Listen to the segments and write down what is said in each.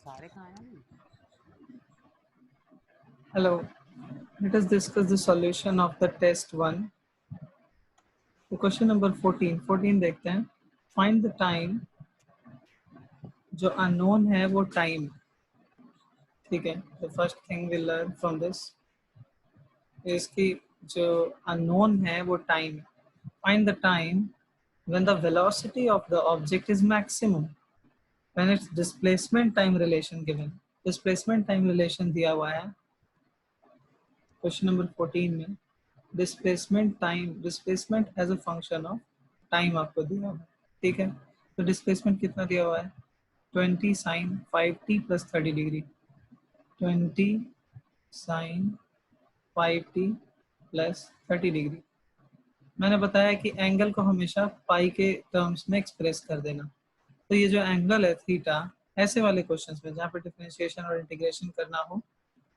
सारे कहाँ हैं अभी? Hello, let us discuss the solution of the test 1. तो क्वेश्चन नंबर 14 देखते हैं. Find the time. जो unknown है वो time. ठीक है. The first thing we learn from this is कि जो unknown है वो time. Find the time when the velocity of the object is maximum. When its displacement time relation given. Displacement time relation दिया हुआ है. Question number 14 में displacement as a function of time आपको दिया हुआ है. ठीक है. तो डिस्प्लेसमेंट कितना दिया हुआ है? 20 sine 5t plus 30 degree. 20 sine 5t plus 30 degree. मैंने बताया कि एंगल को हमेशा पाई के टर्म्स में एक्सप्रेस कर देना. तो ये जो एंगल है थीटा, ऐसे वाले क्वेश्चंस में जहाँ पे डिफरेंशिएशन और इंटीग्रेशन करना हो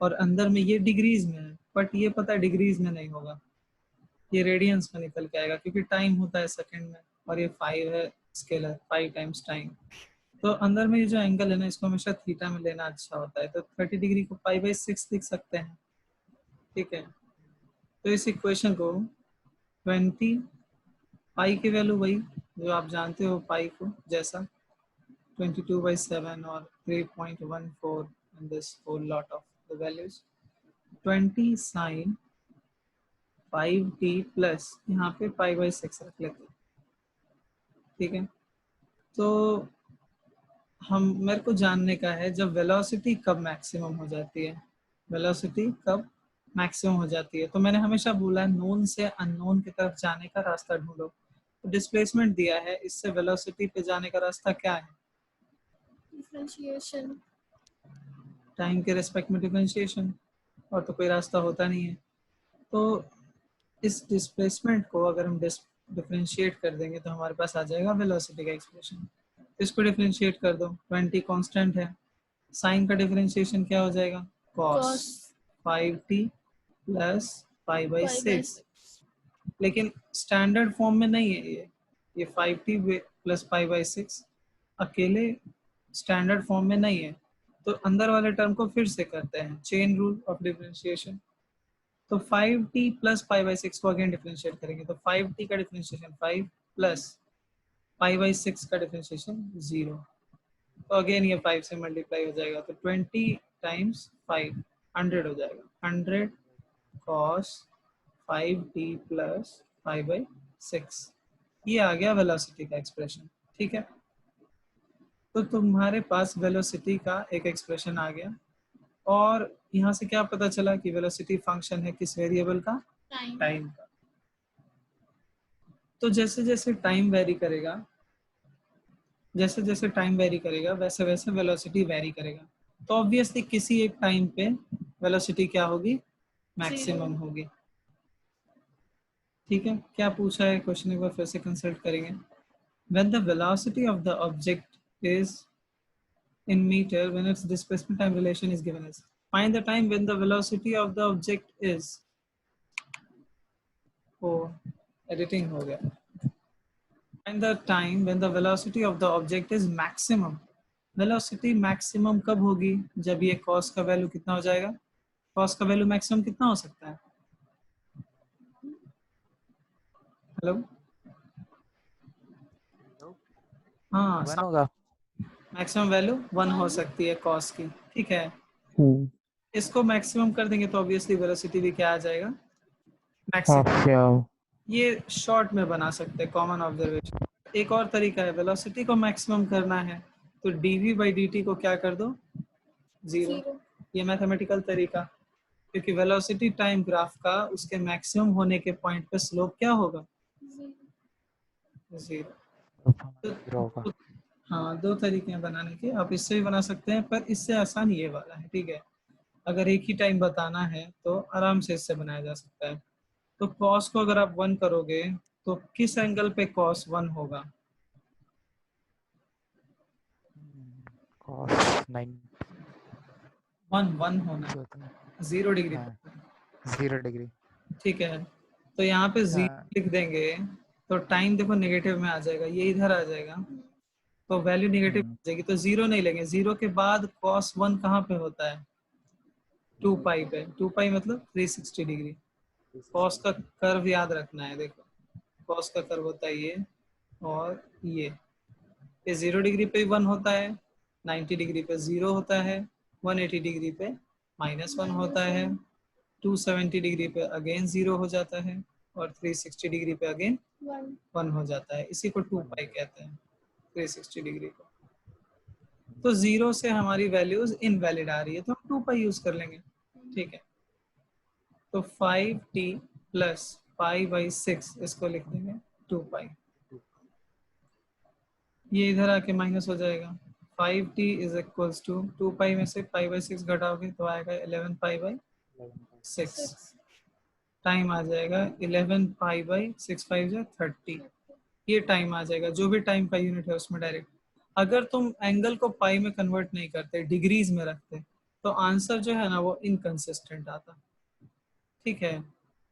और अंदर में ये डिग्रीज में है, बट ये पता है डिग्रीज में नहीं होगा, ये रेडियंस में निकल के आएगा क्योंकि टाइम होता है सेकंड में और ये 5 है स्केलर, 5 टाइम्स टाइम. तो अंदर में ये जो एंगल है ना, इसको हमेशा थीटा में लेना अच्छा होता है. तो 30 डिग्री को π/6 लिख सकते हैं. ठीक है. तो इस इक्वेशन को 20 पाई की वैल्यू वही जो आप जानते हो पाई को, जैसा 22/7 और 3.14 and this whole lot of the values. 20 sine 5t plus यहाँ पे π/6 रख लेते हैं. ठीक है. तो मेरे को जानने का है जब वेलोसिटी कब मैक्सिमम हो जाती है. वेलोसिटी कब मैक्सिमम हो जाती है, तो मैंने हमेशा बोला है नोन से अननोन की तरफ जाने का रास्ता ढूंढो. तो डिस्प्लेसमेंट दिया है, इससे वेलोसिटी पे जाने का रास्ता क्या है? डिफरेंशिएशन. टाइम के रेस्पेक्ट में डिफरेंशिएशन, और तो कोई रास्ता होता नहीं है. तो इस डिस्प्लेसमेंट को अगर हम डिफरेंशिएट कर देंगे तो हमारे पास आ जाएगा वेलोसिटी का एक्सप्रेशन. इसको डिफरेंशिएट कर दो. 20 कांस्टेंट है, साइन का डिफरेंशिएशन क्या हो जाएगा? cos 5t plus π/6. लेकिन स्टैंडर्ड फॉर्म में नहीं है ये 5t प्लस π/6 अकेले स्टैंडर्ड फॉर्म में नहीं है. तो अंदर वाले टर्म को फिर से करते हैं, चेन रूल ऑफ डिफरेंशिएशन. तो 5t प्लस π/6 को अगेन डिफरेंशिएट करेंगे तो 5t का डिफरेंशिएशन 5 प्लस π/6 का डिफरेंशिएशन 0. तो अगेन ये 5 से मल्टीप्लाई हो जाएगा तो 20 टाइम्स 5 100 हो जाएगा. 100 cos 5t प्लस π/6. ये आ गया वेलोसिटी का एक्सप्रेशन. ठीक है. तो तुम्हारे पास वेलोसिटी का एक एक्सप्रेशन आ गया. और यहाँ से क्या पता चला कि वेलोसिटी फंक्शन है किस वेरिएबल का? टाइम का. तो जैसे जैसे टाइम वेरी करेगा, वैसे वैसे वेलोसिटी वेरी करेगा. तो ऑब्वियसली किसी एक टाइम पे वेलोसिटी क्या होगी? मैक्सिमम होगी. ठीक है. क्या पूछा है क्वेश्चन, एक बार फिर से कंसल्ट करेंगे. When the velocity of the object is in meter, when its displacement time relation is given as, find the time when the velocity of the object is, editing हो गया. Find the time when the velocity of the object is maximum. Velocity maximum कब होगी? जब ये cos का value कितना हो जाएगा? cos का वैल्यू मैक्सिमम कितना हो सकता है? हेलो. हाँ, 1 होगा. मैक्सिमम वैल्यू 1 हो सकती है cos की. ठीक है. इसको मैक्सिमम कर देंगे तो ऑब्वियसली वेलोसिटी भी क्या आ जाएगा? मैक्सिमम. ये शॉर्ट में बना सकते हैं, कॉमन ऑब्जर्वेशन. एक और तरीका है, वेलोसिटी को मैक्सिमम करना है तो dv/dt को क्या कर दो? 0. ये मैथमेटिकल तरीका, क्योंकि वेलोसिटी टाइम ग्राफ का उसके मैक्सिमम होने के पॉइंट पे स्लोप क्या होगा? 0. तो हाँ, दो तरीके हैं बनाने के. आप इससे भी बना सकते हैं, पर इससे आसान ये वाला है. ठीक है. अगर एक ही टाइम बताना है तो आराम से इससे बनाया जा सकता है. तो cos को अगर आप 1 करोगे तो किस एंगल पे cos 1 होगा? cos 9 1 होना, 0 डिग्री. 0 डिग्री. ठीक है. तो यहाँ पे 0 लिख देंगे तो टाइम देखो नेगेटिव में आ जाएगा, ये इधर आ जाएगा तो वैल्यू नेगेटिव हो जाएगी, तो 0 नहीं लेंगे। 0 के बाद cos 1 कहाँ पे होता है? 2 पाई पे। 2 पाई मतलब 360 डिग्री। cos का कर्व याद रखना है, देखो cos का कर्व होता है ये और ये 0 डिग्री पे 1 होता है, 90 डिग्री पे 0 होता है, 180 डिग्री पे -1 होता है, 270 डिग्री पे अगेन 0 हो जाता है और 360 डिग्री पे अगेन 1 हो जाता है। इसी को 2 पाई कहते हैं, 360 डिग्री को। तो 0 से हमारी वैल्यूज इनवैलिड आ रही है तो हम 2 पाई यूज कर लेंगे, ठीक है। तो 5t प्लस पाई बाई 6 इसको लिख देंगे 2 पाई। ये इधर आके माइनस हो जाएगा। 5t इज इक्वल्स टू 2 पाई में से पाई बाई 6 घटाओगे तो आएगा 11 पाई बाई 6। टाइम आ जाएगा 11 पाई बाई 6 5 जा 30। ये टाइम आ जाएगा, जो भी टाइम का यूनिट है उसमें डायरेक्ट। अगर तुम एंगल को पाई में कन्वर्ट नहीं करते, डिग्रीज में रखते, तो आंसर जो है ना वो इनकंसिस्टेंट आता, ठीक है।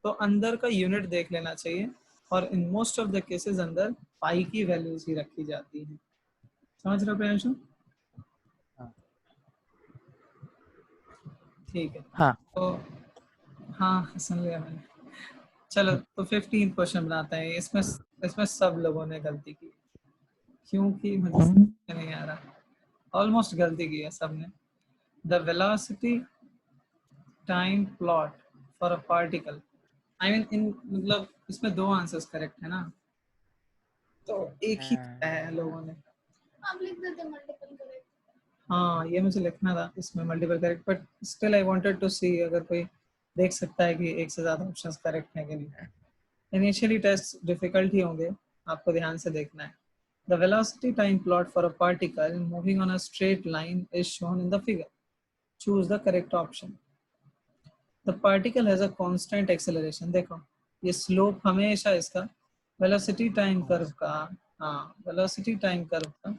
तो अंदर का यूनिट देख लेना चाहिए और in most of the cases अंदर पाई की वैल्यूज ही रखी जाती है। समझ रहे हो प्रियांशु? ठीक है। हाँ। तो हाँ सुन लिया मैंने। चलो तो 15 क्वेश्चन बनाते हैं। इसमें इसमें सब लोगों ने गलती की, क्योंकि मुझे समझ नहीं आ रहा। ऑलमोस्ट गलती की है सबने। The velocity time plot for a particle, I mean in मतलब इसमें 2 आंसर्स करेक्ट है ना, तो एक ही दिया है लोगों ने। आप लिख देते मल्टीपल करेक्ट। हाँ ये मुझे लिखना था इसमें multiple correct, but still I wanted to see अगर कोई देख सकता है कि एक से ज्यादा ऑप्शंस करेक्ट हैं कि नहीं। इनिशियली टेस्ट डिफिकल्ट ही होंगे, आपको ध्यान से देखना है। The velocity time plot for a particle moving on a straight line is shown in the figure. Choose the correct option. The particle has a constant acceleration. देखो ये स्लोप हमेशा इसका वेलोसिटी टाइम कर्व का, हाँ velocity time curve का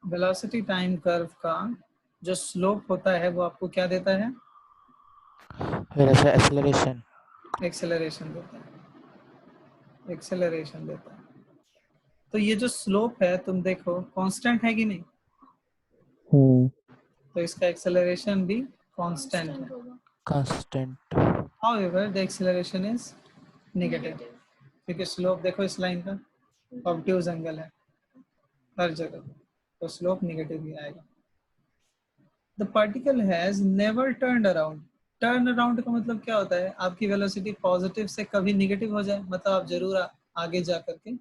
velocity time curve का जो slope होता है वो आपको क्या देता है? एक्सेलरेशन। एक्सेलरेशन देता है, एक्सेलरेशन देता है। तो ये जो स्लोप है तुम देखो कांस्टेंट है कि नहीं, तो इसका एक्सेलरेशन भी कांस्टेंट है। Constant. However, the acceleration is negative, क्योंकि स्लोप देखो इस लाइन का ऑब्ट्यूज एंगल है हर जगह, तो स्लोप नेगेटिव ही आएगा। The particle has never turned around. Turn around का मतलब क्या होता है? आपकी वेलोसिटी पॉजिटिव से कभी नेगेटिव हो जाए, मतलब आप जरूर आगे जा करके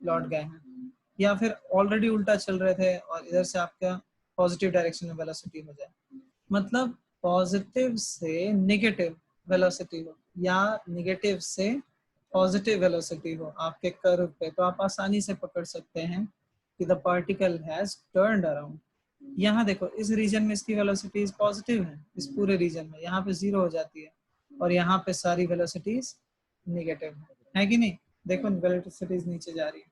लौट गए हैं, या फिर ऑलरेडी उल्टा चल रहे थे और इधर से आपका पॉजिटिव डायरेक्शन में वेलोसिटी हो जाए, मतलब पॉजिटिव से नेगेटिव वेलोसिटी हो या नेगेटिव से पॉजिटिव वेलोसिटी हो आपके कर्व पे, तो आप आसानी से पकड़ सकते हैं कि the particle has turned around. यहाँ देखो इस रीजन में इसकी वेलोसिटीज पॉजिटिव है, इस पूरे रीजन में यहाँ पे 0 हो जाती है और यहाँ पे सारी वेलोसिटीज नेगेटिव है कि नहीं? देखो वेलोसिटीज नीचे जा रही है।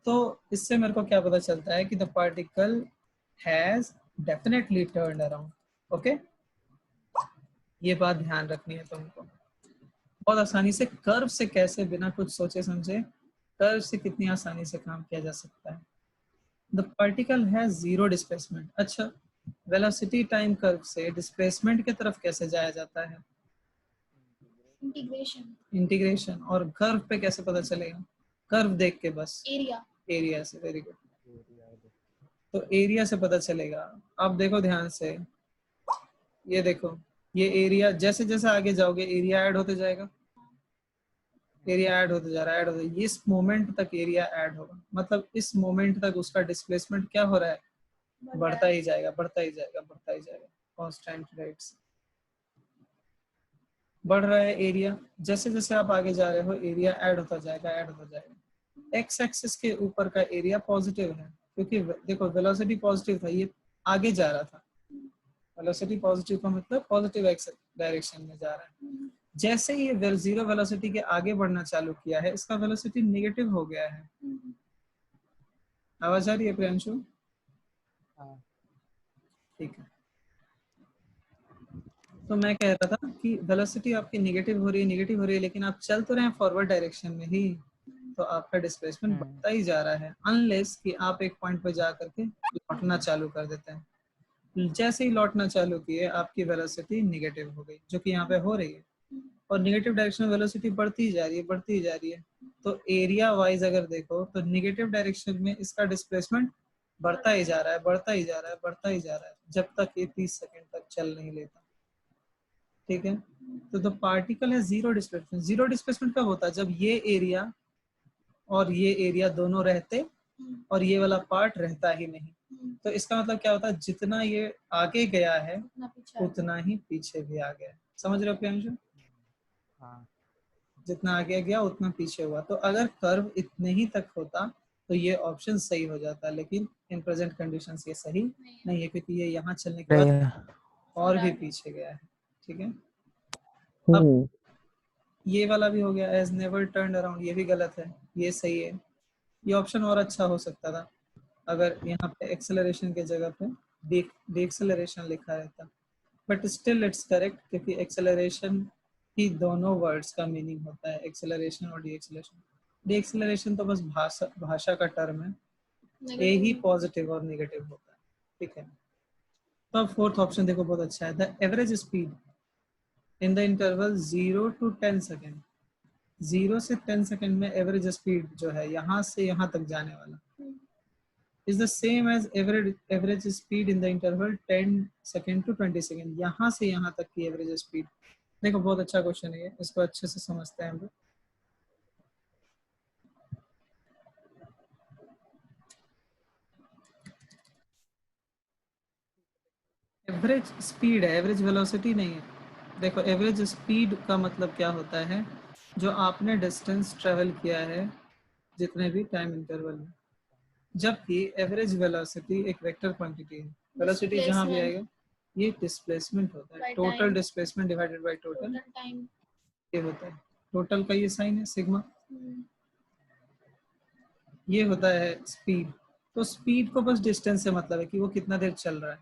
तो इससे मेरे को क्या पता चलता है कि the particle has definitely turned around. Okay, ये बात ध्यान रखनी है तुमको। बहुत आसानी से कर्व से कैसे बिना कुछ सोचे समझे कर्व से कितनी आसानी से काम किया जा सकता है। The particle has 0 displacement. अच्छा, वेलोसिटी टाइम कर्व से डिस्प्लेसमेंट की तरफ कैसे जाया जाता है? इंटीग्रेशन। इंटीग्रेशन। और कर्व पे कैसे पता चलेगा? कर्व देख के बस, एरिया। एरिया से। Very good. तो एरिया से पता चलेगा। अब देखो ध्यान से, ये देखो ये एरिया, जैसे जैसे आगे जाओगे एरिया ऐड होते जाएगा, एरिया ऐड होते जा रहा है, ऐड होते, इस मोमेंट तक एरिया ऐड होगा, मतलब इस मोमेंट तक उसका डिस्प्लेसमेंट क्या हो रहा है? बढ़ता ही जाएगा, बढ़ता ही जाएगा, बढ़ता ही जाएगा कांस्टेंट रेट से। बढ़ रहा है एरिया, जैसे जैसे आप आगे जा रहे हो एरिया ऐड होता जाएगा, ऐड होता जाएगा। एक्स एक्सिस के ऊपर का एरिया पॉजिटिव है, क्योंकि देखो वेलोसिटी पॉजिटिव था, ये आगे जा रहा था। वेलोसिटी पॉजिटिव का मतलब पॉजिटिव एक्स डायरेक्शन में जा रहा है। जैसे ये 0 वेलोसिटी के आगे बढ़ना चालू किया है, इसका वेलोसिटी नेगेटिव हो गया है। आवाज आ रही है प्रियांशु? ठीक है। तो मैं कह रहा था कि वेलोसिटी आपकी नेगेटिव हो रही है, लेकिन आप चल तो रहे हैं फॉरवर्ड डायरेक्शन में ही, तो आपका डिस्प्लेसमेंट बढ़ता ही जा रहा है, अनलेस कि आप एक पॉइंट पर जा करके लौटना चालू कर देते हैं। जैसे ही लौटना चालू किए आपकी वेलोसिटी नेगेटिव हो गई, जो कि यहाँ पे हो रही है, और नेगेटिव डायरेक्शन में वेलोसिटी बढ़ती ही जा रही है, बढ़ती ही जा रही है। तो एरिया वाइज अगर देखो तो नेगेटिव डायरेक्शन में इसका डिस्प्लेसमेंट बढ़ता ही जा रहा है, बढ़ता ही जा रहा है, बढ़ता ही जा रहा है, जब तक ये 30 सेकंड तक चल नहीं लेता। ठीक है, तो द पार्टिकल है जीरो डिस्प्लेसमेंट। जीरो डिस्प्लेसमेंट कब होता है? जब ये एरिया और ये एरिया दोनों रहते और ये वाला पार्ट रहता ही नहीं। तो इसका मतलब क्या होता है? जितना ये आगे गया है उतना ही पीछे भी आ गया है। समझ रहे हो प्रियांशु? हाँ। जितना आगे गया उतना पीछे हुआ। तो अगर कर्व इतने ही तक होता तो ये ऑप्शन सही हो जाता, लेकिन इन प्रेजेंट कंडीशंस ये सही नहीं है, क्योंकि ये यहाँ चलने के बाद और भी पीछे गया है। ठीक है, अब ये वाला भी हो गया, एज नेवर टर्न अराउंड, ये भी गलत है, ये सही है। ये ऑप्शन और अच्छा हो सकता था अगर यहाँ पे एक्सेलरेशन के जगह पे डीएक्सेलरेशन लिखा रहता, बट स्टिल इट्स करेक्ट, क्योंकि एक्सेलरेशन ही दोनों वर्ड्स का मीनिंग होता है, एक्सेलरेशन और डीएक्सेलरेशन। डीएक्सेलरेशन तो बस भाषा का टर्म है, ए ही पॉजिटिव और नेगेटिव होता है। ठीक है, तो अब फोर्थ ऑप्शन देखो, बहुत अच्छा है, the average speed in the interval 0 to 10 second. 0 से 10 सेकेंड में एवरेज स्पीड जो है यहाँ से यहाँ तक जाने वाला is the same as average speed in the interval 10 second to 20 second। यहाँ से यहाँ तक की एवरेज स्पीड। देखो बहुत अच्छा क्वेश्चन है ये, इसको अच्छे से समझते हैं हम लोग। एवरेज स्पीड है, एवरेज वेलोसिटी नहीं है। देखो एवरेज स्पीड का मतलब क्या होता है? जो आपने डिस्टेंस ट्रेवल किया है जितने भी टाइम इंटरवल में, जबकि एवरेज वेलोसिटी एक वेक्टर क्वांटिटी है। वेलोसिटी जहाँ भी आएगा ये डिस्प्लेसमेंट होता है, total displacement divided by total time, ये होता है। टोटल का ये साइन है सिग्मा, ये होता है स्पीड। तो स्पीड को बस डिस्टेंस से मतलब है कि वो कितना देर चल रहा है।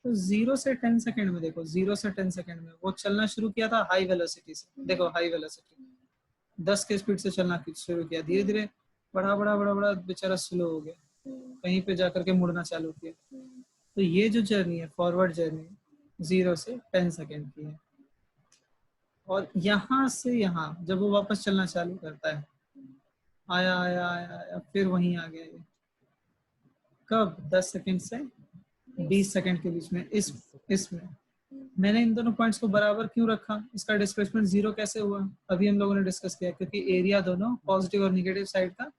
तो 0 से 10 सेकंड में देखो, 0 से 10 सेकंड में वो चलना शुरू किया था हाई वेलोसिटी से। देखो हाई वेलोसिटी 10 के स्पीड से चलना शुरू किया, धीरे धीरे बढ़ा बढ़ा बढ़ा बढ़ा बेचारा स्लो हो गया, कहीं पे जाकर के मुड़ना चालू किया। तो ये जो जर्नी है, फॉरवर्ड जर्नी 0 से 10 सेकंड की है, और यहाँ से यहाँ जब वो वापस चलना चालू करता है, आया आया आया आया, फिर वहीं आ गया ये, कब? 10 सेकंड से 20 सेकंड के बीच में। इसमें मैंने इन दोनों पॉइंट्स को बराबर क्यों रखा? इसका डिस्प्लेसमेंट 0 कैसे हुआ? अभी हम लोगों ने डिस्कस किया, क्योंकि एरिया दोनों पॉजिटिव और नेगेटिव साइड का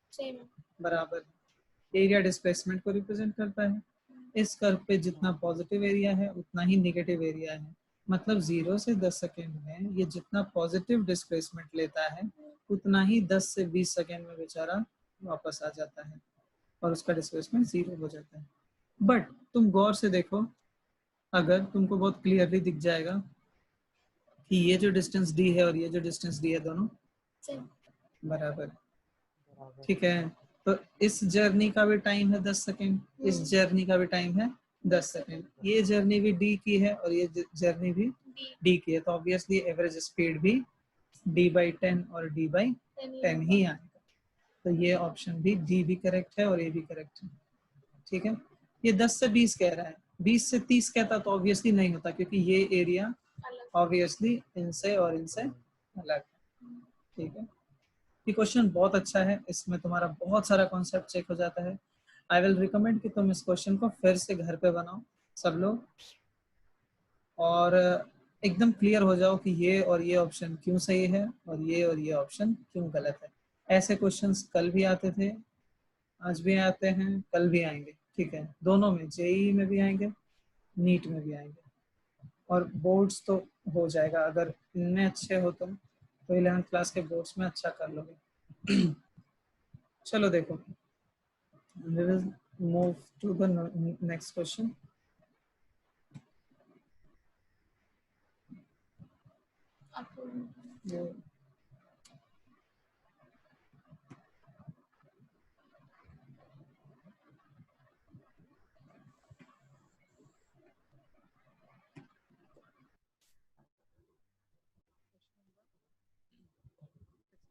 बराबर है। एरिया डिस्प्लेसमेंट को रिप्रेजेंट करता है। इस कर्व पे जितना पॉजिटिव एरिया है उतना ही नेगेटिव एरिया है। मतलब 0 से 10 सेकेंड में ये जितना पॉजिटिव डिस्प्लेसमेंट लेता है उतना ही 10 से 20 सेकेंड में बेचारा वापस आ जाता है और उसका डिस्प्लेसमेंट 0 हो जाता है। बट तुम गौर से देखो, अगर तुमको बहुत क्लियरली दिख जाएगा कि ये जो डिस्टेंस डी है और ये जो डिस्टेंस डी है दोनों बराबर। ठीक है, तो इस जर्नी का भी टाइम है 10 सेकेंड, इस जर्नी का भी टाइम है 10 सेकेंड। ये जर्नी भी डी की है और ये जर्नी भी डी की है, तो ऑब्वियसली एवरेज स्पीड भी d/10 और d/10 ही आएगा। तो ये ऑप्शन भी डी भी करेक्ट है और ये भी करेक्ट है। ठीक है, ये 10 से 20 कह रहा है, 20 से 30 कहता तो ऑब्वियसली नहीं होता, क्योंकि ये एरिया ऑब्वियसली इनसे और इनसे अलग है। ठीक है, ये क्वेश्चन बहुत अच्छा है, इसमें तुम्हारा बहुत सारा कॉन्सेप्ट चेक हो जाता है। आई विल रिकमेंड कि तुम इस क्वेश्चन को फिर से घर पे बनाओ सब लोग, और एकदम क्लियर हो जाओ कि ये और ये ऑप्शन क्यों सही है और ये ऑप्शन क्यों गलत है। ऐसे क्वेश्चंस कल भी आते थे, आज भी आते हैं, कल भी आएंगे। ठीक है, दोनों में, जेईई में भी आएंगे, नीट में भी आएंगे, और बोर्ड्स तो हो जाएगा अगर इनमें अच्छे हो तुम तो 11th क्लास के बोर्ड्स में अच्छा कर लोगे। चलो देखो, we will move to the next question. Yeah.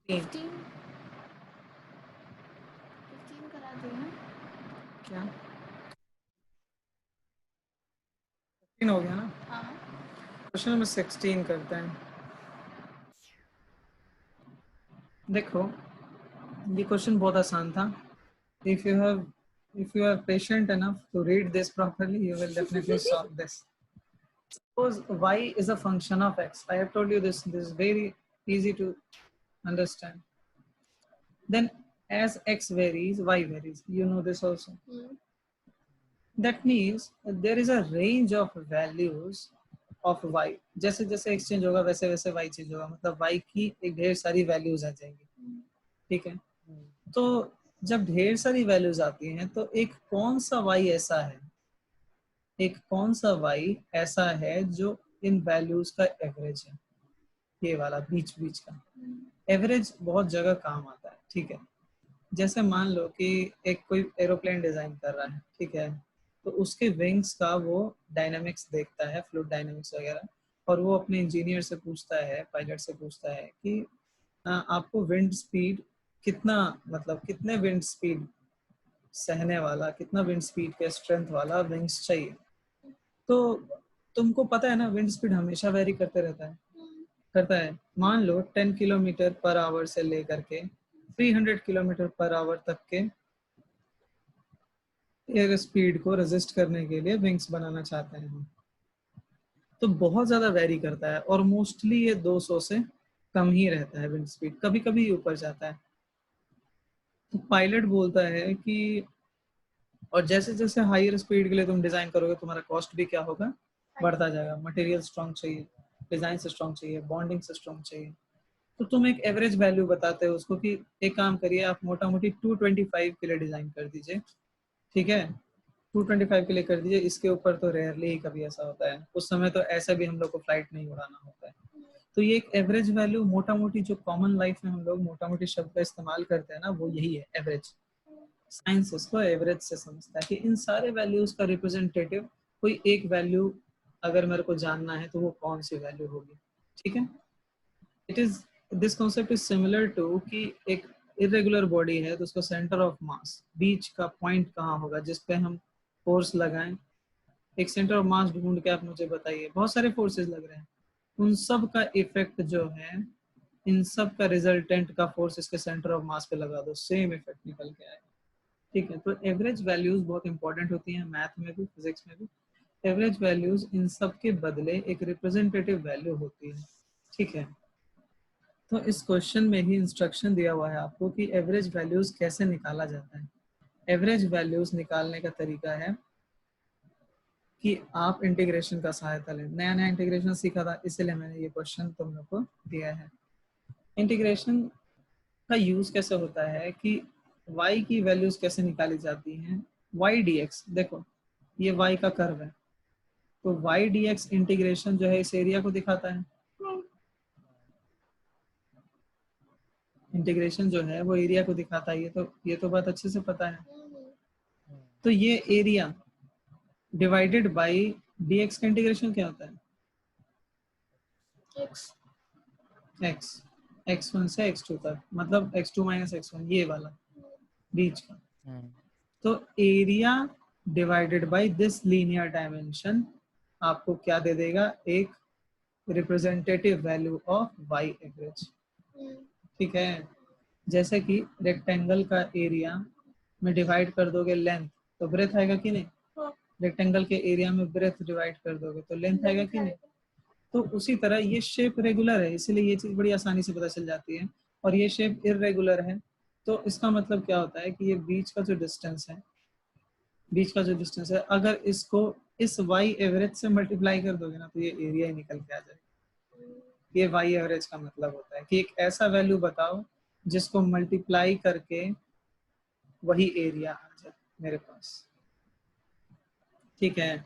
15 करा देना। क्या 15 हो गया ना? हाँ क्वेश्चन नंबर 16 करते हैं। देखो ये क्वेश्चन बहुत आसान था। if you are patient enough to read this properly, you will definitely solve this. Suppose y is a function of x. I have told you this is very easy to understand. Then as x varies, y varies. You know this also. That means there is a range of values of y. जैसे जैसे exchange होगा वैसे वैसे y change होगा, मतलब y की एक ढेर सारी वैल्यूज आ जाएंगी। ठीक है, तो जब ढेर सारी वैल्यूज आती हैं तो एक कौन सा y ऐसा है, एक कौन सा y ऐसा है जो इन वैल्यूज का एवरेज है, ये वाला बीच बीच का एवरेज बहुत जगह काम आता है। ठीक है, जैसे मान लो कि एक कोई एरोप्लेन डिजाइन कर रहा है, ठीक है, तो उसके विंग्स का वो डायनामिक्स देखता है, फ्लूइड डायनामिक्स वगैरह, और वो अपने इंजीनियर से पूछता है, पायलट से पूछता है कि आपको विंड स्पीड कितना, मतलब कितने विंड स्पीड सहने वाला, कितना विंड स्पीड के स्ट्रेंथ वाला विंग्स चाहिए। तो तुमको पता है ना विंड स्पीड हमेशा वेरी करते रहता है, करता है। मान लो 10 किलोमीटर पर आवर से लेकर के 300 किलोमीटर पर आवर तक के एयर स्पीड को रेजिस्ट करने के लिए विंग्स बनाना चाहते हैं हम, तो बहुत ज़्यादा वेरी करता है और मोस्टली ये 200 से कम ही रहता है विंड स्पीड, कभी कभी ऊपर जाता है। तो पायलट बोलता है कि, और जैसे जैसे हायर स्पीड के लिए तुम डिज़ाइन करोगे तुम्हारा कॉस्ट भी क्या होगा, बढ़ता जाएगा। मटेरियल स्ट्रॉन्ग चाहिए, डिज़ाइन से स्ट्रॉन्ग चाहिए, बॉन्डिंग से स्ट्रॉन्ग चाहिए। तो तुम एक एवरेज वैल्यू बताते हो उसको कि एक काम करिए आप मोटा मोटी 225 के लिए डिज़ाइन कर दीजिए। ठीक है, 225 के लिए कर दीजिए, इसके ऊपर तो रेयरली ही कभी ऐसा होता है, उस समय तो ऐसे भी हम लोग को फ्लाइट नहीं उड़ाना होता है। तो ये एक एवरेज वैल्यू मोटा मोटी जो कॉमन लाइफ में हम लोग मोटा मोटी शब्द का इस्तेमाल करते हैं ना, वो यही है एवरेज। साइंस इसको एवरेज से समझता है कि इन सारे वैल्यूज का रिप्रेजेंटेटिव कोई एक वैल्यू अगर मेरे को जानना है तो वो कौन सी वैल्यू होगी। ठीक है, it is this concept is similar to कि एक इरेगुलर बॉडी है तो उसका सेंटर ऑफ मास, बीच का पॉइंट कहाँ होगा जिस पे हम फोर्स लगाएं। एक सेंटर ऑफ मास ढूंढ के आप मुझे बताइए, बहुत सारे फोर्सेस लग रहे हैं, उन सब का इफेक्ट जो है, इन सब का रिजल्टेंट का फोर्स इसके सेंटर ऑफ मास पे लगा दो, सेम इफेक्ट निकल के आएगा। ठीक है, तो एवरेज वैल्यूज बहुत इंपॉर्टेंट होती हैं मैथ में भी, फिजिक्स में भी। एवरेज वैल्यूज इन सब के बदले एक रिप्रेजेंटेटिव वैल्यू होती है। ठीक है, तो इस क्वेश्चन में ही इंस्ट्रक्शन दिया हुआ है आपको कि एवरेज वैल्यूज कैसे निकाला जाता है। एवरेज वैल्यूज निकालने का तरीका है कि आप इंटीग्रेशन का सहायता लें। नया नया इंटीग्रेशन सीखा था इसलिए मैंने ये क्वेश्चन तुम लोग को दिया है। इंटीग्रेशन का यूज कैसे होता है कि y की वैल्यूज कैसे निकाली जाती हैं। y dx, देखो ये y का कर्व है, तो y dx इंटीग्रेशन जो है इस एरिया को दिखाता है। इंटीग्रेशन जो है वो एरिया को दिखाता है, ये तो बात अच्छे से पता है। तो ये एरिया डिवाइडेड बाय dx का इंटीग्रेशन क्या होता है, x, x1 से x2 तक, मतलब x2 माइनस x1, ये वाला बीच का। तो area divided by this linear dimension आपको क्या दे देगा, एक representative value of y average. ठीक है, जैसे कि रेक्टेंगल का एरिया में डिवाइड कर दोगे लेंथ तो ब्रेथ आएगा कि नहीं, रेक्टेंगल के एरिया में ब्रेथ डिवाइड कर दोगे तो लेंथ आएगा कि नहीं। तो उसी तरह ये शेप रेगुलर है, इसीलिए ये चीज बड़ी आसानी से पता चल जाती है, और ये शेप इरेगुलर है। तो इसका मतलब क्या होता है कि ये बीच का जो डिस्टेंस है, बीच का जो डिस्टेंस है, अगर इसको इस y एवरेज से मल्टीप्लाई कर दोगे ना तो ये एरिया ही निकल के आ जाएगा। ये y एवरेज का मतलब होता है कि एक ऐसा वैल्यू बताओ जिसको मल्टीप्लाई करके वही एरिया आ जाए मेरे पास। ठीक है,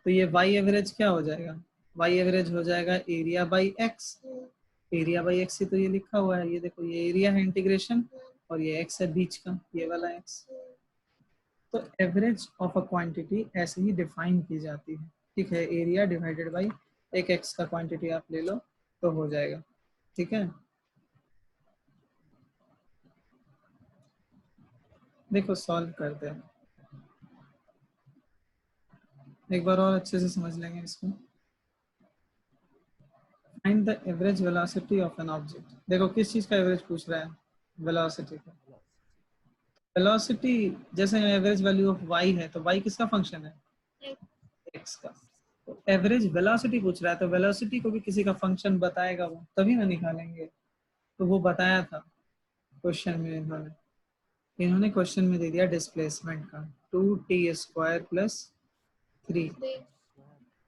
तो ये y एवरेज क्या हो जाएगा, y एवरेज हो जाएगा area by x। Area by x ही तो ये लिखा हुआ है, ये देखो ये एरिया है इंटीग्रेशन, और ये x है बीच का, ये वाला x। तो एवरेज ऑफ अ क्वांटिटी ऐसे ही डिफाइन की जाती है। ठीक है, एरिया डिवाइडेड बाई एक x का क्वांटिटी आप ले लो तो हो जाएगा। ठीक है, देखो सॉल्व करते हैं, एक बार और अच्छे से समझ लेंगे इसको। Find the average velocity of an object. देखो किस चीज का एवरेज पूछ रहा है, वेलोसिटी का। वेलोसिटी जैसे एवरेज वैल्यू ऑफ y है, तो y किसका फंक्शन है, x का। तो एवरेज वेलोसिटी पूछ रहा है, तो वेलोसिटी को भी किसी का फंक्शन बताएगा वो, तभी ना निकालेंगे। तो वो बताया था क्वेश्चन में, इन्होंने क्वेश्चन में दे दिया डिस्प्लेसमेंट का 2t² + 3,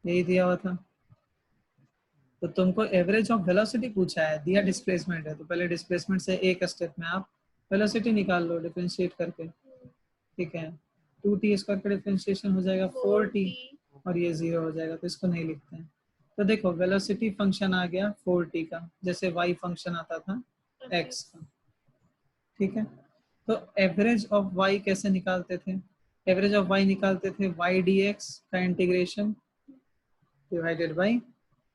यही दिया हुआ था। तो तुमको एवरेज ऑफ वेलोसिटी पूछा है, दिया डिस्प्लेसमेंट है, तो पहले डिस्प्लेसमेंट से एक स्टेप में आप वेलोसिटी निकाल लो डिफरेंशिएट करके, ठीक है। 2t² का डिफरेंशिएशन हो जाएगा 4t, और ये 0 हो जाएगा, तो इसको नहीं लिखते हैं। तो देखो वेलोसिटी फंक्शन आ गया 4t का, जैसे y फंक्शन आता था x का, ठीक है। तो एवरेज ऑफ y कैसे निकालते थे, एवरेज ऑफ y निकालते थे y dx का इंटीग्रेशन डिवाइडेड बाय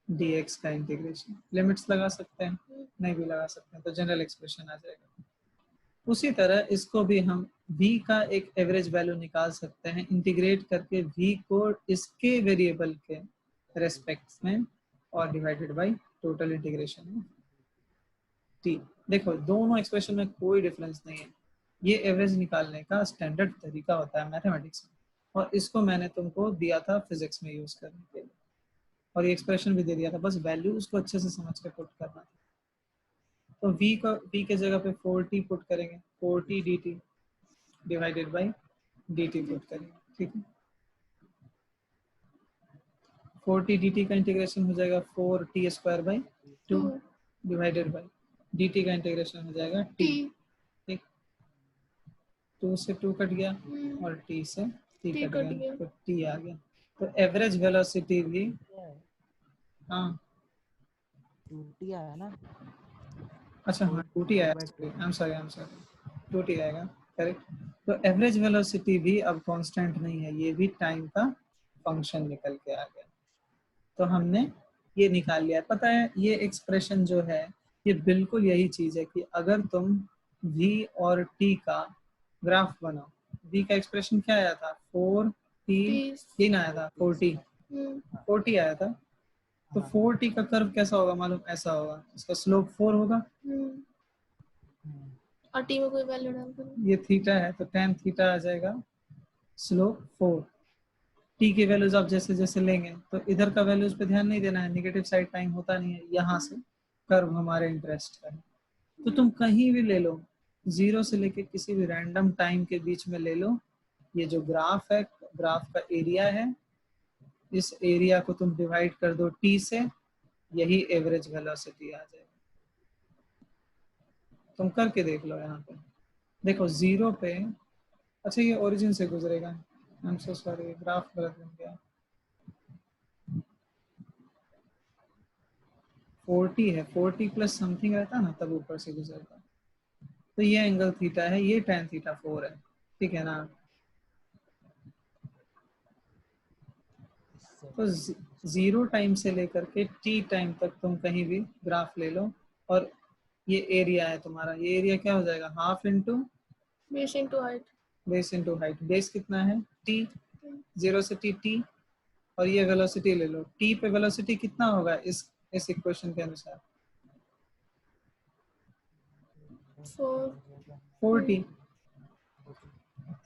dx का इंटीग्रेशन। लिमिट्स लगा सकते हैं, नहीं भी लगा सकते हैं, तो जनरल एक्सप्रेशन आ जाएगा। उसी तरह इसको भी हम v का एक एवरेज वैल्यू निकाल सकते हैं, इंटीग्रेट करके v को इसके वेरिएबल के रेस्पेक्ट में और डिवाइडेड बाय टोटल इंटीग्रेशन में t। देखो दोनों एक्सप्रेशन में कोई डिफरेंस नहीं है, ये एवरेज निकालने का स्टैंडर्ड तरीका होता है मैथमेटिक्स में, और इसको मैंने तुमको दिया था फिजिक्स में यूज करने के लिए, और ये एक्सप्रेशन भी दे दिया था, बस वैल्यू उसको अच्छे से समझ के पुट करना था। तो v के जगह पे 4t पुट करेंगे, 4t dt divided by dt put करेंगे, ठीक है। 4t dt का इंटीग्रेशन हो जाएगा 4t² / 2 डिवाइडेड बाय dt का इंटीग्रेशन हो जाएगा t, ठीक। 2 से 2 कट गया और t से t कट गया, तो t आ गया। तो एवरेज वेलोसिटी भी, हाँ 2t आया ना, अच्छा हाँ 2t आया, आई एम सॉरी 2t आएगा, करेक्ट। तो एवरेज वेलोसिटी भी अब कांस्टेंट नहीं है, ये भी टाइम का फंक्शन निकल के आ गया। तो हमने ये निकाल लिया। पता है ये एक्सप्रेशन जो है ये बिल्कुल यही चीज है कि अगर तुम v और t का ग्राफ बनाओ, v का एक्सप्रेशन क्या आया था 4t, 3 आया था 4t आया था। तो 4t का कर्व कैसा होगा मालूम, ऐसा होगा, इसका स्लोप 4 होगा, और टी में कोई वैल्यू डाल दो, ये थीटा है तो tan थीटा आ जाएगा, स्लोप 4। टी की वैल्यूज आप जैसे जैसे लेंगे, तो इधर का वैल्यूज पे ध्यान नहीं देना है, नेगेटिव साइड टाइम होता नहीं है, यहाँ से कर्व हमारे इंटरेस्ट का है। तो तुम कहीं भी ले लो, 0 से लेके किसी भी रैंडम टाइम के बीच में ले लो, ये जो ग्राफ है, ग्राफ का एरिया है, इस एरिया को तुम डिवाइड कर दो t से, यही एवरेज वेलोसिटी आ जाएगा। तुम करके देख लो यहाँ पे, देखो 0 पे, अच्छा ये ओरिजिन से गुजरेगा, I am so sorry graph गलत बन गया, 40 है, 40 प्लस समथिंग रहता ना तब ऊपर से गुजरता। तो ये एंगल थीटा है, ये tan थीटा 4 है, ठीक है ना। तो 0 टाइम से लेकर के t टाइम तक तुम कहीं भी ग्राफ ले लो, और ये एरिया है तुम्हारा, ये एरिया क्या हो जाएगा, half into base into height, base into height. Base कितना है t, 0 से t, और ये वेलोसिटी ले लो, t पे वेलोसिटी कितना होगा इस इक्वेशन के अनुसार 4t,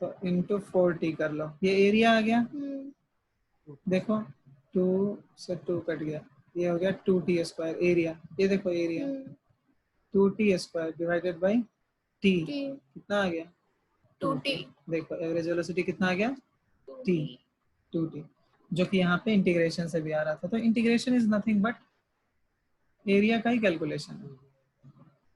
तो इंटू 4t कर लो, ये एरिया आ गया। देखो 2 से 2 कट गया, ये हो गया 2t² एरिया, ये देखो area 2t² divided by t, कितना आ गया 2t, देखो एवरेज वेलोसिटी कितना आ गया t, 2t, जो कि यहाँ पे इंटीग्रेशन से भी आ रहा था। तो integration is nothing but area का ही कैलकुलेशन है,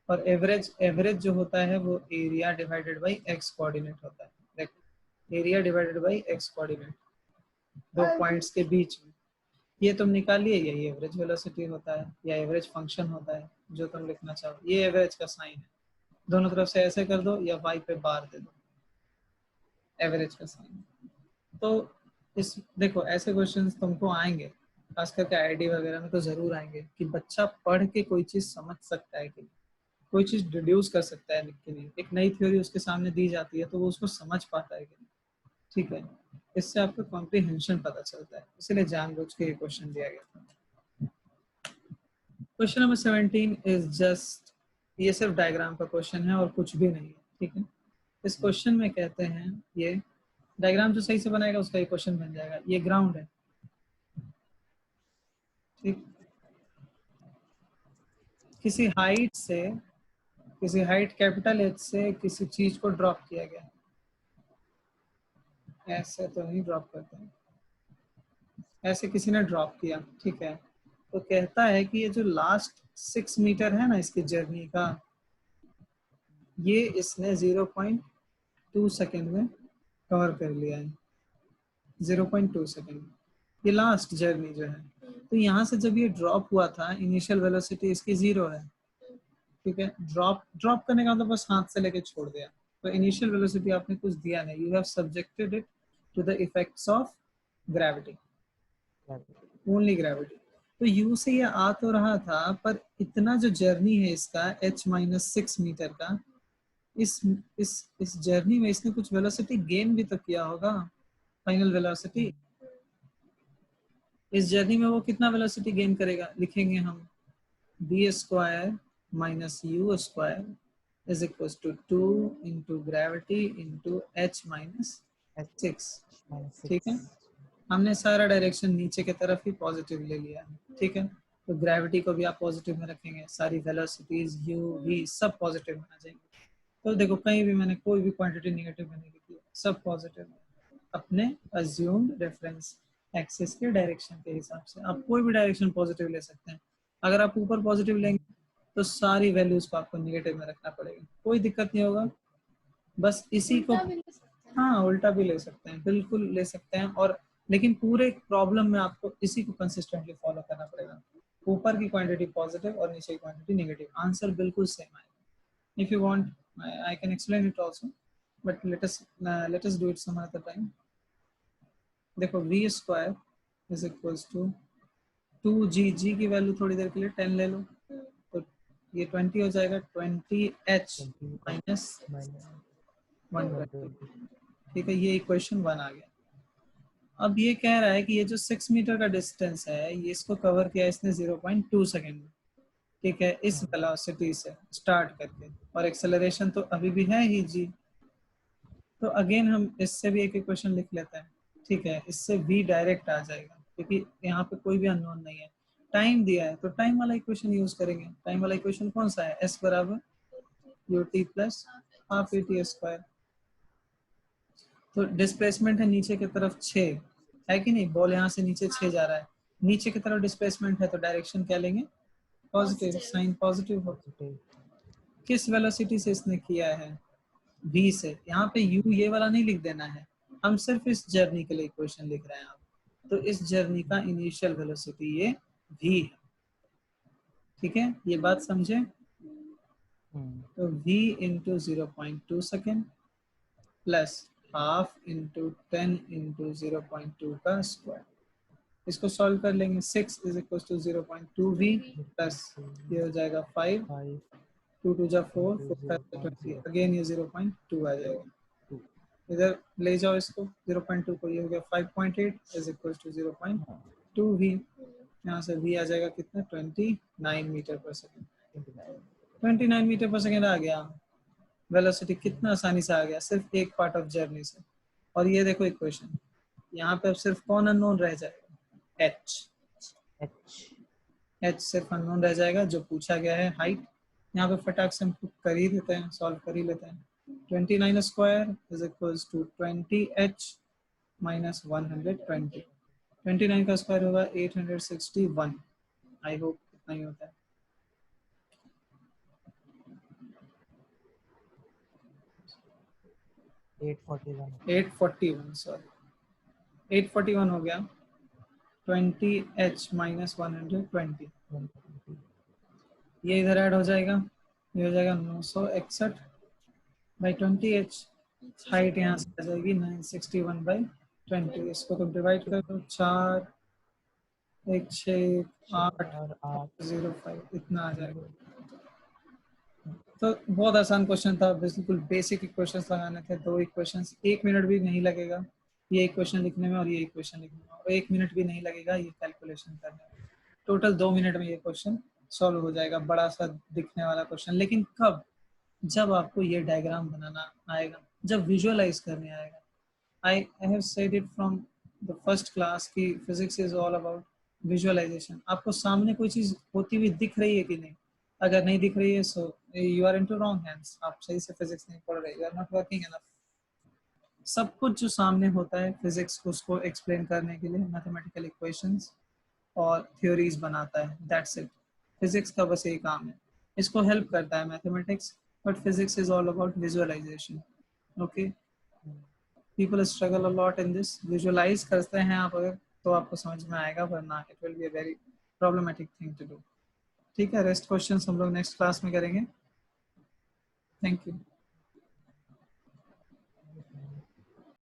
और एवरेज जो होता है वो area divided by x coordinate होता है। देखो area divided by x coordinate, दो पॉइंट्स के बीच में, ये तुम निकालिए, यही एवरेज वेलोसिटी होता है या एवरेज फंक्शन होता है, जो तुम लिखना चाहो। ये एवरेज का साइन है, दोनों तरफ से ऐसे कर दो या y पे बार दे दो, एवरेज का साइन। तो इस देखो ऐसे क्वेश्चंस तुमको आएंगे, खास करके आईडी वगैरह में तो जरूर आएंगे कि बच्चा पढ़ के कोई चीज समझ सकता है कि, कोई चीज़ डिड्यूस कर सकता है कि नहीं, एक नई थ्योरी उसके सामने दी जाती है तो वो उसको समझ पाता है कि नहीं, ठीक है। इससे आपको कॉम्प्रिहेंशन पता चलता है, इसलिए जानबूझ के ये क्वेश्चन दिया गया था। क्वेश्चन नंबर 17 इज जस्ट, ये सिर्फ डायग्राम का क्वेश्चन है और कुछ भी नहीं है, ठीक है। इस क्वेश्चन में कहते हैं, ये डायग्राम जो सही से बनाएगा उसका ये क्वेश्चन बन जाएगा। ये ग्राउंड है, ठीक। किसी हाइट से, किसी हाइट कैपिटल एच से किसी चीज को ड्रॉप किया गया, ऐसे तो नहीं ड्रॉप करते हैं, ऐसे किसी ने ड्रॉप किया, ठीक है। तो कहता है कि ये जो लास्ट 6 मीटर है ना इसकी जर्नी का, ये इसने 0.2 सेकेंड में कवर कर लिया है, 0.2 सेकेंड, ये लास्ट जर्नी जो है। तो यहाँ से जब ये ड्रॉप हुआ था, इनिशियल वेलोसिटी इसकी 0 है, ठीक है। ड्रॉप करने का मतलब बस हाथ से लेके छोड़ दिया, तो इनिशियल वेलोसिटी आपने कुछ दिया नहीं, you have subjected it to the effects of gravity, only gravity. तो यू से ये आ तो रहा था, पर इतना जो जर्नी है इसका h-6 मीटर का, इस जर्नी में इसने कुछ वेलोसिटी गेन भी तो किया होगा, फाइनल वेलोसिटी। इस जर्नी में वो कितना वेलोसिटी गेन करेगा, लिखेंगे हम v square minus u square is equal to 2 into gravity into h-6, ठीक है। हमने सारा डायरेक्शन नीचे की तरफ ही पॉजिटिव ले लिया है, ठीक है। तो ग्रेविटी को भी आप पॉजिटिव में रखेंगे, सारी वेलोसिटीज u v सब पॉजिटिव में आ जाएंगे। तो देखो कहीं भी मैंने कोई भी क्वांटिटी नेगेटिव में नहीं लिखी है, सब पॉजिटिव है, अपने अज्यूम्ड रेफरेंस एक्सिस के डायरेक्शन के हिसाब से आप कोई भी डायरेक्शन पॉजिटिव ले सकते हैं। अगर आप ऊपर पॉजिटिव लेंगे तो सारी वैल्यूज को आपको नेगेटिव में रखना पड़ेगा, कोई दिक्कत नहीं होगा, बस इसी को, हाँ उल्टा भी ले सकते हैं, बिल्कुल ले सकते हैं। और लेकिन पूरे प्रॉब्लम में आपको इसी को कंसिस्टेंटली फॉलो करना पड़ेगा, ऊपर की क्वांटिटी पॉजिटिव और नीचे की क्वांटिटी नेगेटिव, आंसर बिल्कुल सेम आएगा। If you want I can explain it also, but let us do it some other time. देखो v square is equals to 2g, g की वैल्यू थोड़ी देर के लिए 10 ले लो, तो ये 20 हो जाएगा, 20h माइनस 120, ठीक है। ये इक्वेशन 1 आ गया। अब ये कह रहा है कि ये जो 6 मीटर का डिस्टेंस है, ये इसको कवर किया इसने 0.2 सेकेंड में, ठीक है, इस वेलोसिटी से स्टार्ट करके, और एक्सेलरेशन तो अभी भी है ही g। तो अगेन हम इससे भी एक इक्वेशन लिख लेते हैं, ठीक है। इससे v डायरेक्ट आ जाएगा क्योंकि यहाँ पे कोई भी अननोन नहीं है, टाइम दिया है तो टाइम वाला इक्वेशन यूज करेंगे। टाइम वाला इक्वेशन कौन सा है, s बराबर ut plus half at square. तो डिस्प्लेसमेंट है नीचे की तरफ 6 है कि नहीं, बॉल यहाँ से नीचे 6 जा रहा है, नीचे की तरफ डिस्प्लेसमेंट है तो डायरेक्शन क्या लेंगे, पॉजिटिव, साइन पॉजिटिव हो। किस वेलोसिटी से इसने किया है, v से। यहाँ पे u ये वाला नहीं लिख देना है, हम सिर्फ इस जर्नी के लिए इक्वेशन लिख रहे हैं आप, तो इस जर्नी का इनिशियल वेलोसिटी ये v है, ठीक है। ये बात समझे, तो v into 0.2 second plus half into 10 into 0.2 का स्क्वायर, इसको सॉल्व कर लेंगे। 6 is equal to 0.2v plus ये हो जाएगा 5, 2 2 जा 4, 4 5 20, अगेन ये 0.2 आ जाएगा। इधर ले जाओ इसको 0.2 को, ये हो गया 5.8 इज इक्वल टू 0.2v, यहाँ से v आ जाएगा कितना, 29 मीटर पर सेकेंड। 29 मीटर पर सेकेंड आ गया, वेलोसिटी कितना आसानी से आ गया, सिर्फ एक पार्ट ऑफ जर्नी से। और ये देखो इक्वेशन, यहाँ पे अब सिर्फ कौन अननोन रह जाएगा, h सिर्फ अननोन रह जाएगा, जो पूछा गया है हाइट। यहाँ पे फटाक से हम कर ही देते हैं, सॉल्व कर ही लेते हैं। 29 square is equals to 20h minus 120, 29 का स्क्वायर होगा 861, आई होप इतना ही होता है। 841 सॉरी 841 हो गया, 20h माइनस 120, ये इधर ऐड हो जाएगा, ये हो जाएगा 961 बाई 20h, हाइट यहाँ से आ जाएगी 961 बाई 20, इसको तो डिवाइड कर दो, 4 1 6 8 0 5 इतना आ जाएगा। तो बहुत आसान क्वेश्चन था, बिल्कुल बेसिक इक्वेशंस लगाने थे, 2 इक्वेशंस, 1 मिनट भी नहीं लगेगा ये इक्वेशन लिखने में और ये इक्वेशन लिखने में, और 1 मिनट भी नहीं लगेगा ये कैलकुलेशन करने में। टोटल 2 मिनट में ये क्वेश्चन सॉल्व हो जाएगा, बड़ा सा दिखने वाला क्वेश्चन। लेकिन कब? जब आपको ये डायग्राम बनाना आएगा, जब विजुअलाइज करने आएगा। I have said it from the first class कि physics is all about visualization। आपको सामने कोई चीज होती हुई दिख रही है कि नहीं? अगर नहीं दिख रही है so you are into wrong hands, आप सही से physics नहीं पढ़ रहे, you are not working enough। सब कुछ जो सामने होता है फिजिक्स उसको एक्सप्लेन करने के लिए मैथमेटिकल इक्वेशंस और थ्योरीज बनाता है, दैट्स इट। फिजिक्स का बस यही काम है, इसको हेल्प करता है mathematics, but physics is all about visualization. Okay, people struggle a lot in this. Visualize करते हैं आप अगर तो आपको समझ में आएगा, वरना it will be a very problematic thing to do. ठीक है, रेस्ट क्वेश्चंस हम लोग नेक्स्ट क्लास में करेंगे। Thank you.